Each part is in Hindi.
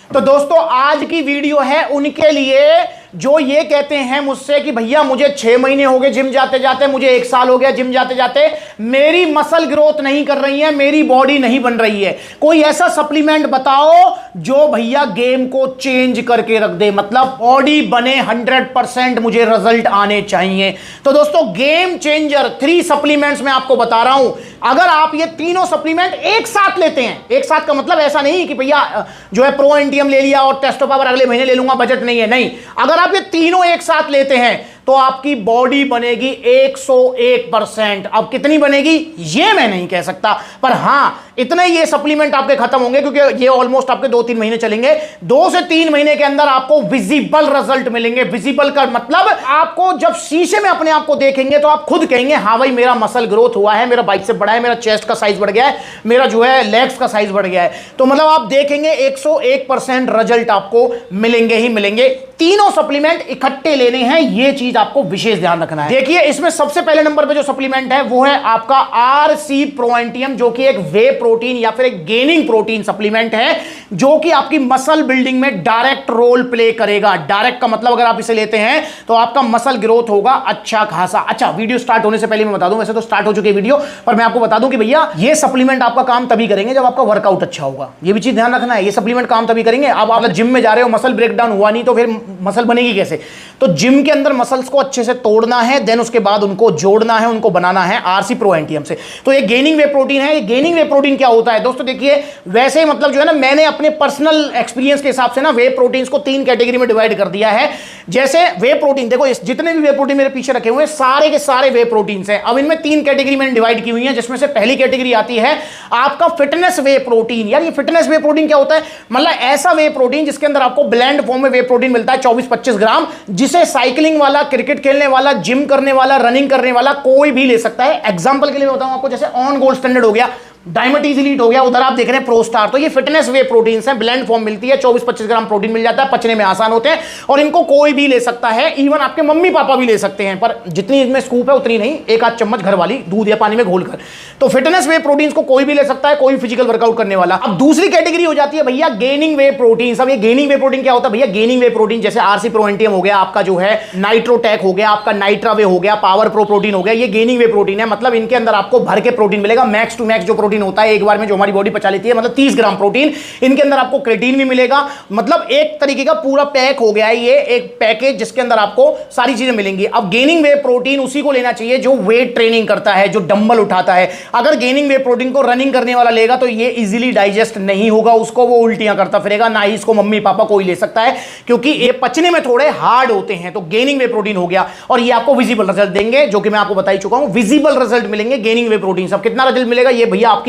तो दोस्तों आज की वीडियो है उनके लिए जो ये कहते हैं मुझसे कि भैया मुझे 6 महीने हो गए जिम जाते जाते, मुझे 1 साल हो गया जिम जाते जाते, मेरी मसल ग्रोथ नहीं कर रही है, मेरी बॉडी नहीं बन रही है। कोई ऐसा सप्लीमेंट बताओ जो भैया गेम को चेंज करके रख दे, मतलब बॉडी बने 100%, मुझे रिजल्ट आने चाहिए। तो दोस्तों गेम चेंजर 3 सप्लीमेंट्स मैं आपको बता रहा हूं। अगर आप ये तीनों सप्लीमेंट एक साथ लेते हैं, एक साथ का मतलब ऐसा नहीं कि भैया जो है प्रो एंटीएम ले लिया और टेस्टो पावर अगले महीने ले लूंगा, बजट नहीं है, नहीं। अगर आप ये तीनों एक साथ लेते हैं तो आपकी बॉडी बनेगी 101%। अब कितनी बनेगी ये मैं नहीं कह सकता, पर हां इतने ये सप्लीमेंट आपके खत्म होंगे क्योंकि ये ऑलमोस्ट आपके 2-3 महीने चलेंगे। 2 से 3 महीने के अंदर आपको विजिबल रिजल्ट मिलेंगे। विजिबल का मतलब आपको जब शीशे में अपने आप को देखेंगे तो आप खुद कहेंगे हां भाई मेरा मसल ग्रोथ हुआ है, मेरा बाइक से बढ़ा है, मेरा चेस्ट का साइज बढ़ गया है, मेरा जो है लेग्स का साइज बढ़ गया है। तो मतलब आप देखेंगे 101% रिजल्ट आपको मिलेंगे ही मिलेंगे। तीनों सप्लीमेंट इकट्ठे लेने हैं, ये चीज आपको विशेष ध्यान रखना है। देखिए इसमें सबसे पहले नंबर पे जो सप्लीमेंट है वो है आपका आरसी प्रो एंटीएम, जो कि एक वे प्रोटीन या फिर एक गेनिंग प्रोटीन सप्लीमेंट है जो कि आपकी मसल बिल्डिंग में डायरेक्ट रोल प्ले करेगा। डायरेक्ट का मतलब अगर आप इसे लेते हैं तो आपका मसल ग्रोथ होगा अच्छा खासा। अच्छा, वीडियो स्टार्ट होने से पहले मैं बता दूं, वैसे तो स्टार्ट हो चुकी है वीडियो, पर मैं आपको बता दूं कि भैया ये सप्लीमेंट आपका काम तभी करेंगे जब आपका वर्कआउट अच्छा होगा। ये भी चीज ध्यान रखना है, ये सप्लीमेंट काम तभी करेंगे। अब आप जिम में जा रहे हो, मसल ब्रेकडाउन हुआ नहीं तो फिर मसल बनेगी कैसे? तो जिम के अंदर मसल्स को अच्छे से तोड़ना है, देन उसके बाद उनको जोड़ना है, उनको बनाना है आरसी प्रो एंटीएम से। तो ये गेनिंग वे प्रोटीन है। ये गेनिंग वे प्रोटीन क्या होता है दोस्तों? देखिए वैसे ही मतलब जो है ना, मैंने अपने पर्सनल एक्सपीरियंस के हिसाब से ना वे प्रोटीन्स को 3 कैटेगरी में डिवाइड कर दिया है। जैसे वे प्रोटीन, देखो जितने भी वे प्रोटीन मेरे पीछे रखे हुए हैं सारे के सारे वे प्रोटीन्स हैं। अब इनमें 3 कैटेगरी मैंने डिवाइड की हुई है, जिसमें से पहली कैटेगरी आती है आपका फिटनेस वे प्रोटीन। यार ये फिटनेस वे प्रोटीन क्या होता है? मतलब ऐसा वे प्रोटीन जिसके अंदर आपको ब्लेंड फॉर्म में वे प्रोटीन मिलता है 24-25 ग्राम, जिसे साइकिलिंग वाला, क्रिकेट खेलने वाला, जिम करने वाला, रनिंग करने वाला कोई भी ले सकता है। एग्जांपल के लिए मैं बताऊं आपको, जैसे ऑन गोल्ड स्टैंडर्ड हो गया, डायमंड इलीट हो गया, उधर आप देख रहे हैं प्रो स्टार। तो ये फिटनेस वे प्रोटीन है, ब्लेंड फॉर्म मिलती है, 24-25 ग्राम प्रोटीन मिल जाता है, पचने में आसान होते हैं और इनको कोई भी ले सकता है, इवन आपके मम्मी पापा भी ले सकते हैं, पर जितनी इसमें स्कूप है उतनी नहीं, 1-8 चम्मच घर वाली दूध या पानी में घोलकर। तो फिटनेस वे प्रोटीन को कोई भी ले सकता है, कोई फिजिकल वर्कआउट करने वाला। अब दूसरी कैटेगरी हो जाती है भैया गेनिंग वे प्रोटीन। अब ये गेनिंग वे प्रोटीन क्या होता है भैया? गेनिंग वे प्रोटीन जैसे आरसी प्रो एंटीएम हो गया, आपका जो है नाइट्रोटेक हो गया, आपका नाइट्रा वे हो गया, पावर प्रो प्रोटीन हो गया, ये गेनिंग वे प्रोटीन है। मतलब इनके अंदर आपको भर के प्रोटीन मिलेगा, मैक्स टू मैक्स जो प्रोटीन होता है एक बार में हमारी बॉडी पचा लेती है, मतलब 30 ग्राम प्रोटीन। इनके अंदर आपको क्रेटीन भी मिलेगा, मतलब एक तरीके का पूरा पैक हो गया है ये, एक पैकेज जिसके अंदर आपको सारी चीजें मिलेंगी। अब गेनिंग वे प्रोटीन उसी को लेना चाहिए जो वेट ट्रेनिंग करता है, जो डंबल उठाता है। अगर गेनिंग वे प्रोटीन को रनिंग करने वाला लेगा तो ये इजीली डाइजेस्ट नहीं होगा उसको, वो उल्टियां करता फिरेगा, ना ही इसको मम्मी पापा कोई ले सकता है क्योंकि ये पचने में थोड़े हार्ड होते हैं। तो गेनिंग वे प्रोटीन हो गया और ये आपको विजिबल रिजल्ट देंगे, जो कि मैं आपको बता ही चुका हूं। विजिबल रिजल्ट मिलेंगे गेनिंग वे प्रोटीन। अब कितना रिजल्ट मिलेगा ये भैया आपकी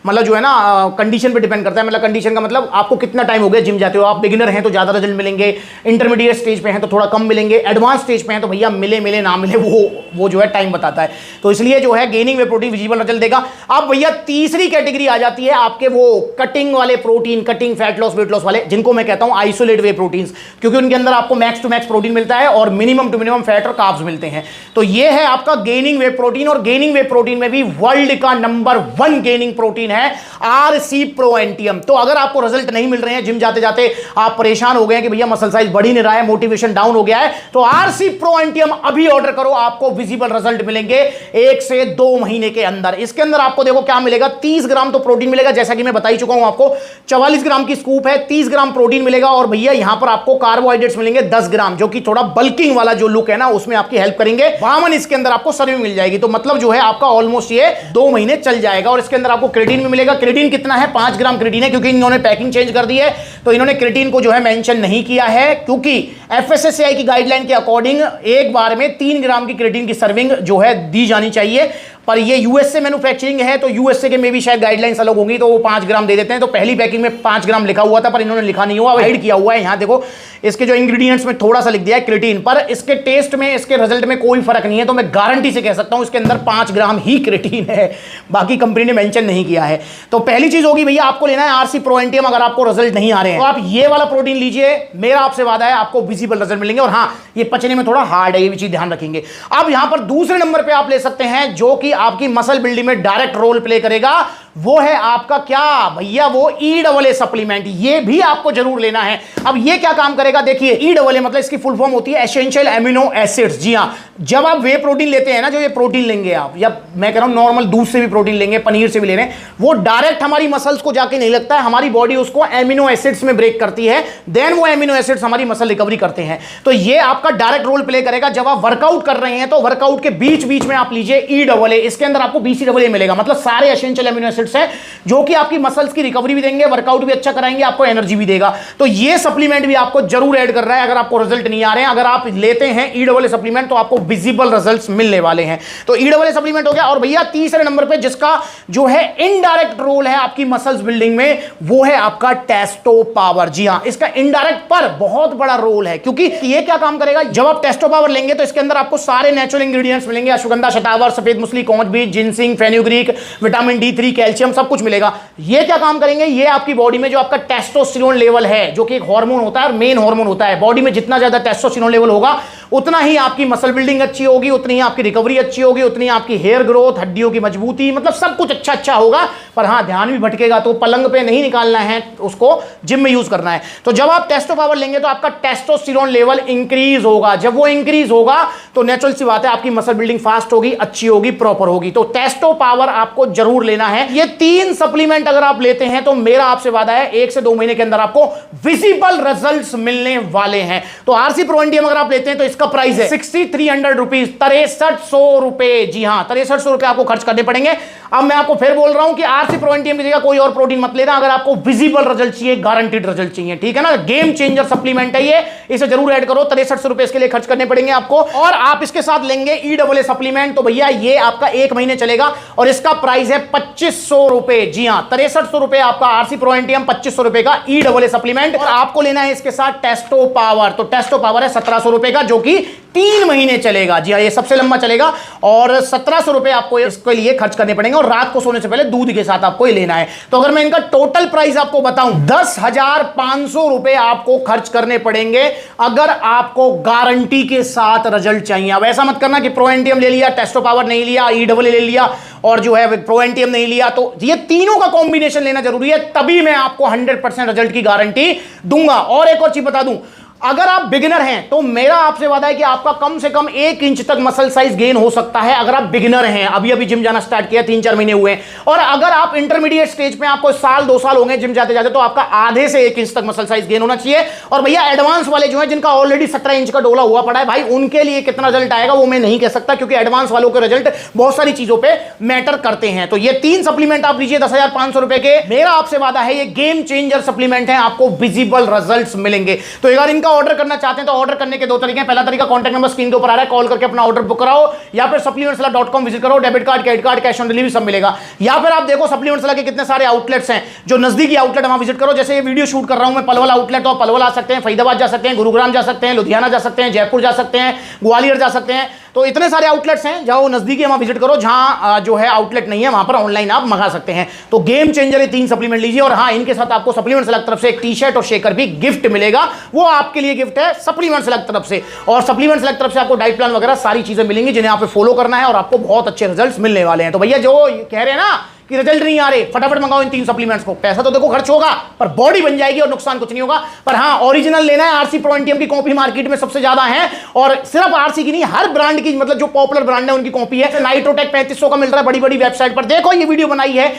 मतलब जो है ना कंडीशन पे डिपेंड करता है। मतलब कंडीशन का मतलब आपको कितना टाइम हो गया जिम जाते हो। आप बिगिनर हैं तो ज्यादा रिजल्ट मिलेंगे, इंटरमीडिएट स्टेज पे हैं तो थोड़ा कम मिलेंगे, एडवांस स्टेज पे हैं तो भैया मिले ना मिले वो जो है टाइम बताता है। तो इसलिए जो है गेनिंग वे प्रोटीन विजिबल रिजल्ट देगा। अब भैया तीसरी कैटेगरी आ जाती है आपके वो कटिंग वाले protein, cutting fat loss weight loss वाले, जिनको मैं कहता हूं आइसोलेट वे प्रोटीन, क्योंकि उनके अंदर आपको मैक्स टू मैक्स प्रोटीन मिलता है और मिनिमम टू मिनिमम फैट और कार्ब्स मिलते हैं। तो ये है आपका गेनिंग वे प्रोटीन। और गेनिंग वे प्रोटीन में भी वर्ल्ड का नंबर 1 गेनिंग प्रोटीन है आरसी प्रो एंटीएम। तो अगर आपको रिजल्ट नहीं मिल रहे हैं, जिम जाते जाते आप परेशान हो गए हैं कि भैया मसल साइज बढ़ ही नहीं रहा है, मोटिवेशन डाउन हो गया है, तो आरसी प्रो एंटीएम अभी ऑर्डर करो, आपको विजिबल रिजल्ट मिलेंगे 1 से 2 महीने के अंदर। इसके अंदर आपको देखो क्या मिलेगा, 30 ग्राम तो प्रोटीन मिलेगा, जैसा कि मैं बता ही चुका हूं आपको। 44 ग्राम की स्कूप है, 30 ग्राम प्रोटीन मिलेगा और भैया यहां पर आपको कार्बोहाइड्रेट्स मिलेंगे 10 ग्राम, जो कि थोड़ा बल्किंग वाला जो लुक है ना उसमें आपकी हेल्प करेंगे। वामन इसके अंदर आपको सर्विंग मिल जाएगी। तो मतलब जो है आपका ऑलमोस्ट ये 2 महीने चल जाएगा। और इसके अंदर आपको क्रेटीन भी मिलेगा। क्रेटीन कितना है? 5 ग्राम क्रेटीन है, क्योंकि इन्होंने पैकिंग चेंज कर दी है तो इन्होंने क्रेटीन को जो है मेंशन नहीं किया है, क्योंकि एफएसएसएआई की गाइडलाइन के अकॉर्डिंग एक बार में 3 ग्राम की क्रेटीन की सर्विंग जो है दी जानी चाहिए। पर ये यूएसए मैन्युफैक्चरिंग है तो यूएसए के में भी शायद गाइडलाइंस अलग होंगी, तो वो 5 ग्राम दे देते हैं। तो पहली पैकिंग में 5 ग्राम लिखा हुआ था पर इन्होंने लिखा नहीं हुआ, हाइड किया हुआ है। यहां देखो इसके जो इंग्रेडिएंट्स में थोड़ा सा लिख दिया है क्रेटीन, पर इसके टेस्ट में, इसके रिजल्ट में कोई फर्क नहीं है। तो मैं गारंटी से कह सकता हूं इसके अंदर 5 ग्राम ही क्रेटीन है, बाकी कंपनी ने मेंशन नहीं किया है। तो पहली चीज होगी भैया आपको लेना है आरसी प्रो एंटीएम। अगर आपको रिजल्ट नहीं आ रहे हैं तो आप ये वाला प्रोटीन लीजिए, मेरा आपसे वादा है आपको विजिबल रिजल्ट मिलेंगे। और हाँ, ये पचने में थोड़ा हार्ड है, ये भी चीज ध्यान रखेंगे। अब यहां पर दूसरे नंबर पे आप ले सकते हैं जो कि आपकी मसल बिल्डिंग में डायरेक्ट रोल प्ले करेगा, वो है आपका क्या भैया, वो E AA सप्लीमेंट, ये भी आपको जरूर लेना है। अब ये क्या काम करेगा देखिए, E AA मतलब इसकी फुल फॉर्म होती है एसेंशियल एमिनो एसिड्स। जी हां, जब आप वे प्रोटीन लेते हैं ना, जो ये प्रोटीन लेंगे आप, या मैं कह रहा हूं नॉर्मल दूध से भी प्रोटीन लेंगे, पनीर से भी ले रहे हैं, वो डायरेक्ट हमारी मसल्स को जाके नहीं लगता है, हमारी बॉडी उसको एमिनो एसिड्स में ब्रेक करती है, देन वो एमिनो एसिड्स हमारी मसल रिकवरी करते हैं। तो ये आपका डायरेक्ट रोल प्ले करेगा। जब आप वर्कआउट कर रहे हैं तो वर्कआउट के बीच बीच में आप लीजिए E AA, इसके अंदर आपको BCAA मिलेगा, मतलब सारे एसेंशियल एमिनो एसिड्स हैं जो कि आपकी मसल्स की रिकवरी भी देंगे, वर्कआउट भी अच्छा कराएंगे, आपको एनर्जी भी देगा। तो ये सप्लीमेंट भी आपको जरूर ऐड कर रहा है। अगर आपको रिजल्ट नहीं आ रहे हैं, अगर आप लेते हैं E AA सप्लीमेंट, तो आपको विजिबल रिजल्ट्स मिलने वाले हैं। तो E AA सप्लीमेंट हो गया। और भैया तीसरे नंबर पे जिसका जो है इनडायरेक्ट रोल है आपकी मसल्स बिल्डिंग में, वो है आपका टेस्टो पावर। जी हां, इसका इनडायरेक्ट पर बहुत बड़ा रोल है, क्योंकि ये क्या काम करेगा, जब आप टेस्टो पावर लेंगे तो इसके अंदर आपको सारे नेचुरल इंग्रेडिएंट्स मिलेंगे, अश्वगंधा, शतावर, सफेद मूसली, कौच बीज, ginseng, fenugreek, vitamin D3, calcium, सब कुछ मिलेगा। ये क्या काम करेंगे, ये आपकी बॉडी में जो आपका टेस्टोस्टेरोन लेवल है, जो कि एक हार्मोन होता है और मेन हार्मोन होता है, बॉडी में जितना ज्यादा टेस्टोस्टेरोन लेवल होगा उतना ही आपकी मसल बिल्डिंग अच्छी होगी, उतनी ही आपकी रिकवरी अच्छी होगी, उतनी ही आपकी हेयर ग्रोथ, हड्डियों की मजबूती, मतलब सब कुछ अच्छा अच्छा होगा। पर हाँ, ध्यान भी भटकेगा तो पलंग पे नहीं निकालना है, उसको जिम में यूज करना है। तो जब आप टेस्टो पावर लेंगे तो आपका टेस्टोस्टेरोन लेवल इंक्रीज होगा। जब वो इंक्रीज होगा तो नेचुरल सी बात है आपकी मसल बिल्डिंग फास्ट होगी, अच्छी होगी, प्रॉपर होगी। तो टेस्टो पावर आपको जरूर लेना है। ये 3 सप्लीमेंट अगर आप लेते हैं तो मेरा आपसे वादा है 1 से 2 महीने के अंदर आपको विजिबल रिजल्ट्स मिलने वाले हैं। तो आरसी प्रो एंडियम अगर आप लेते हैं तो इसका प्राइस है 6300 रुपीज, 6300 रुपए। जी हां, 6300 रुपए आपको खर्च करने पड़ेंगे। अब मैं आपको फिर बोल रहा हूं कि आरसी प्रो एंडियम की जगह कोई और प्रोटीन मत लेना अगर आपको विजिबल रिजल्ट चाहिए, गारंटीड रिजल्ट चाहिए, ठीक है ना। गेम चेंजर सप्लीमेंट है ये, इसे जरूर ऐड करो। 6300 रुपए इसके लिए खर्च करने पड़ेंगे आपको। और आप इसके साथ लेंगे E AA सप्लीमेंट, तो भैया ये आपका 1 महीने चलेगा और इसका प्राइस है 2500 रुपए। जी हां, 6300 रुपए आपका आरसी प्रो एंडियम, 2500 रुपए का E AA सप्लीमेंट। और आपको लेना है इसके साथ टेस्टो पावर, तो टेस्टो पावर है 1700 रुपए का, जो कि 3 महीने चलेगा। जी हां, ये सबसे लंबा चलेगा और 1700 रुपए आपको इसके लिए खर्च करने पड़ेंगे। और रात को सोने से पहले दूध के साथ आपको ये लेना है। तो अगर मैं इनका टोटल प्राइस आपको बताऊं, 10,500 रुपए आपको खर्च करने पड़ेंगे अगर आपको गारंटी के साथ रिजल्ट चाहिए। अब ऐसा मत करना कि प्रो एंडियम ले लिया, टेस्टो पावर नहीं लिया, E AA ले लिया और जो है प्रो एंडियम नहीं लिया। तो ये तीनों का कॉम्बिनेशन लेना जरूरी है, तभी मैं आपको 100% रिजल्ट की गारंटी दूंगा। और एक और चीज बता दूं, अगर आप बिगिनर हैं तो मेरा आपसे वादा है कि आपका कम से कम 1 इंच तक मसल साइज गेन हो सकता है अगर आप बिगिनर हैं, अभी अभी जिम जाना स्टार्ट किया, 3-4 महीने हुए हैं। और अगर आप इंटरमीडिएट स्टेज पे, आपको 1-2 साल हो गए जिम जाते जाते, तो आपका आधे से 1 इंच तक मसल साइज गेन होना चाहिए। और भैया एडवांस वाले जो है, जिनका ऑलरेडी 17 इंच का डोला हुआ पड़ा है, भाई उनके लिए कितना रिजल्ट आएगा वो मैं नहीं कह सकता, क्योंकि एडवांस वालों के रिजल्ट बहुत सारी चीजों पर मैटर करते हैं। तो ये 3 सप्लीमेंट आप लीजिए 10,500 रुपए के। मेरा आपसे वादा है ये गेम चेंजर सप्लीमेंट है, आपको विजिबल रिजल्ट मिलेंगे। तो अगर इनका ऑर्डर करना चाहते हैं तो ऑर्डर करने के 2 तरीके हैं। पहला तरीका, कॉन्टैक्ट नंबर स्क्रीन के ऊपर आ रहा है, कॉल करके अपना ऑर्डर बुक कराओ, या फिर supplementsala.com विजिट करो, debit card, credit card, cash on delivery सब मिलेगा। या फिर आप देखो सप्लीमेंट्स वाला के कितने सारे आउटलेट्स हैं, जो नजदीकी आउटलेट वहां विजिट करो। जैसे ये वीडियो शूट कर रहा हूं मैं पलवल आउटलेट, तो पलवल आ सकते हैं, फरीदाबाद जा सकते हैं, गुरुग्राम जा सकते हैं, लुधियाना जा सकते हैं, जयपुर जा सकते हैं, ग्वालियर जा सकते हैं। तो इतने सारे आउटलेट्स हैं, जहां नजदीकी वहां विजिट करो। जहां जो है आउटलेट नहीं है वहां पर ऑनलाइन आप मंगा सकते हैं। तो गेम चेंजर ये 3 सप्लीमेंट लीजिए। और हाँ, इनके साथ आपको सप्लीमेंट्स अलग तरफ से एक टी-शर्ट और शेकर भी गिफ्ट मिलेगा, वो आपके लिए गिफ्ट है सप्लीमेंट्स अलग तरफ से। और सप्लीमेंट्स अलग तरफ से आपको डाइट प्लान वगैरह सारी चीजें मिलेंगी, जिन्हें आप फॉलो करना है और आपको बहुत अच्छे रिजल्ट्स मिलने वाले हैं। तो भैया जो कह रहे हैं ना कि रिजल्ट नहीं आ रहे, फटाफट मंगाओ इन 3 सप्लीमेंट्स को। पैसा तो देखो खर्च होगा, पर बॉडी बन जाएगी और नुकसान कुछ नहीं होगा। पर हाँ, ओरिजिनल लेना है। आरसी प्रो एंडियम की कॉपी मार्केट में सबसे ज्यादा है, और सिर्फ आरसी की नहीं, हर ब्रांड की, मतलब जो पॉपुलर ब्रांड है उनकी कॉपी है। नाइट्रोटेक 3500 का मिल रहा है बड़ी बड़ी वेबसाइट पर। देखो ये वीडियो बनाई है,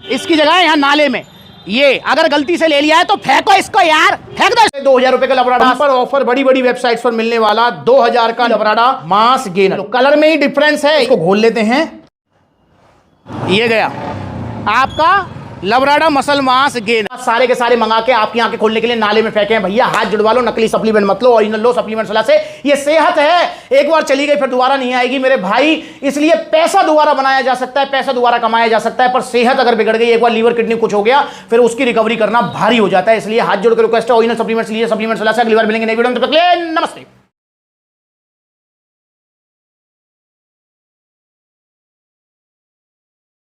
इसकी जगह है यहां नाले में। ये अगर गलती से ले लिया है तो फेंको इसको यार, फेंक दो। 2000 रुपए का लबराडा पर ऑफर बड़ी बड़ी वेबसाइट्स पर मिलने वाला 2000 का लबराडा मास गेनर। कलर में ही डिफरेंस है, इसको खोल लेते हैं। ये गया आपका लबराडा मसल मास गेनर। सारे के सारे मंगा के आपकी आंखें खोलने के लिए नाले में फेंके हैं। भैया हाथ जुड़वा लो, नकली सप्लीमेंट मत लो, ओरिजिनल लो सप्लीमेंट सलाह से। ये सेहत है, एक बार चली गई फिर दोबारा नहीं आएगी मेरे भाई। इसलिए पैसा दोबारा बनाया जा सकता है, पैसा दोबारा कमाया जा सकता है, पर सेहत अगर बिगड़ गई, एक बार लीवर किडनी कुछ हो गया, फिर उसकी रिकवरी करना भारी हो जाता है। इसलिए हाथ जोड़ के रिक्वेस्ट है, ओरिजिनल सप्लीमेंट्स लिए, सप्लीमेंट सलाह से। अगली बार मिलेंगे नई वीडियो में, तब तक के लिए नमस्ते।